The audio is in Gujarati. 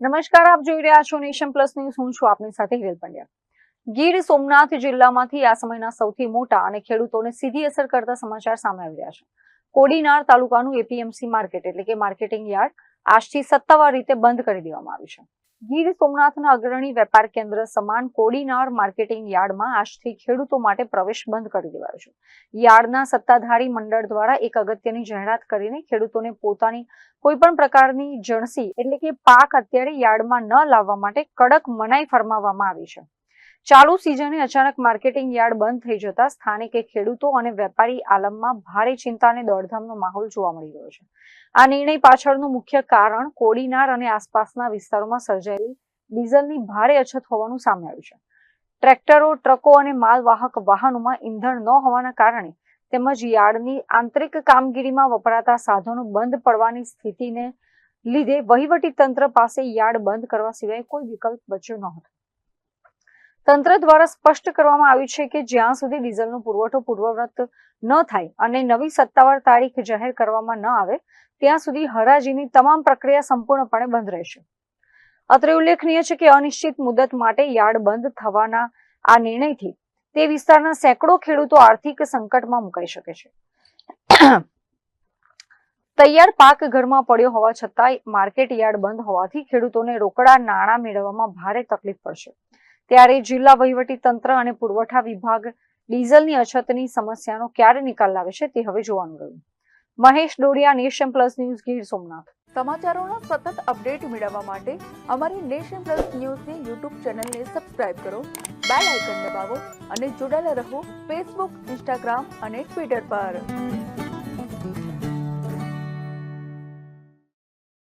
નમસ્કાર, આપ જોઈ રહ્યા છો નેશન પ્લસ ન્યૂઝ. હું છું આપની સાથે હિરલ પંડ્યા. ગીર સોમનાથ જિલ્લામાંથી આ સમયના સૌથી મોટા અને ખેડૂતોને સીધી અસર કરતા સમાચાર સામે આવી રહ્યા છે. કોડીનાર તાલુકાનું એપીએમસી માર્કેટ એટલે કે માર્કેટિંગ યાર્ડ આજથી સત્તાવાર રીતે બંધ કરી દેવામાં આવ્યું છે. ગીર સોમનાથના અગ્રણી વેપાર કેન્દ્ર સમાન કોડીનાર માર્કેટિંગ યાર્ડમાં આજથી ખેડૂતો માટે પ્રવેશ બંધ કરી દેવાયો છે. યાર્ડના સત્તાધારી મંડળ દ્વારા એક અગત્યની જાહેરાત કરીને ખેડૂતોને પોતાની કોઈ પણ પ્રકારની જણસી એટલે કે પાક અત્યારે યાર્ડમાં ન લાવવા માટે કડક મનાઈ ફરમાવવામાં આવી છે. ચાલુ સિઝને અચાનક માર્કેટિંગ યાર્ડ બંધ થઈ જતા સ્થાનિક ખેડૂતો અને વેપારી આલમમાં ભારે ચિંતા અને દોડધામનો માહોલ જોવા મળી રહ્યો છે. આ નિર્ણય પાછળનું મુખ્ય કારણ કોડીનાર અને આસપાસના વિસ્તારોમાં સર્જાયેલી ડીઝલની ભારે અછત હોવાનું સામે આવ્યું છે. ટ્રેક્ટરો, ટ્રકો અને માલવાહક વાહનોમાં ઈંધણ ન હોવાના કારણે તેમજ યાર્ડની આંતરિક કામગીરીમાં વપરાતા સાધનો બંધ પડવાની સ્થિતિને લીધે વહીવટી તંત્ર પાસે યાર્ડ બંધ કરવા સિવાય કોઈ વિકલ્પ બચ્યો ન હતો. તંત્ર દ્વારા સ્પષ્ટ કરવામાં આવ્યું છે કે જ્યાં સુધી ડીઝલનો પુરવઠો પૂર્વવત ન થાય અને નવી સત્તાવાર તારીખ જાહેર કરવામાં ન આવે ત્યાં સુધી હરાજીની તમામ પ્રક્રિયા સંપૂર્ણપણે બંધ રહેશે. અત્રે ઉલ્લેખનીય છે કે અનિશ્ચિત મુદત માટે યાર્ડ બંધ થવાના આ નિર્ણયથી તે વિસ્તારના સેંકડો ખેડૂતો આર્થિક સંકટમાં મુકાઈ શકે છે. તૈયાર પાક ઘરમાં પડ્યો હોવા છતાં માર્કેટ યાર્ડ બંધ હોવાથી ખેડૂતોને રોકડા નાણાં મેળવવામાં ભારે તકલીફ પડશે. ત્યારે જિલ્લા વહીવટી તંત્ર અને પુરવઠા વિભાગ ડીઝલની અછતની સમસ્યાનો ક્યારે નિકાલ લાવે છે તે હવે જોવાનું રહ્યું. Mahesh Dodiya, nation plus news, Gir Somnath. સમાચારોનો સતત અપડેટ મેળવવા માટે અમારી નેશન પ્લસ ન્યૂઝની યુટ્યુબ ચેનલને સબસ્ક્રાઇબ કરો, બેલ આઇકન દબાવો અને જોડાયેલા રહો ફેસબુક, ઇન્સ્ટાગ્રામ અને ટ્વિટર પર.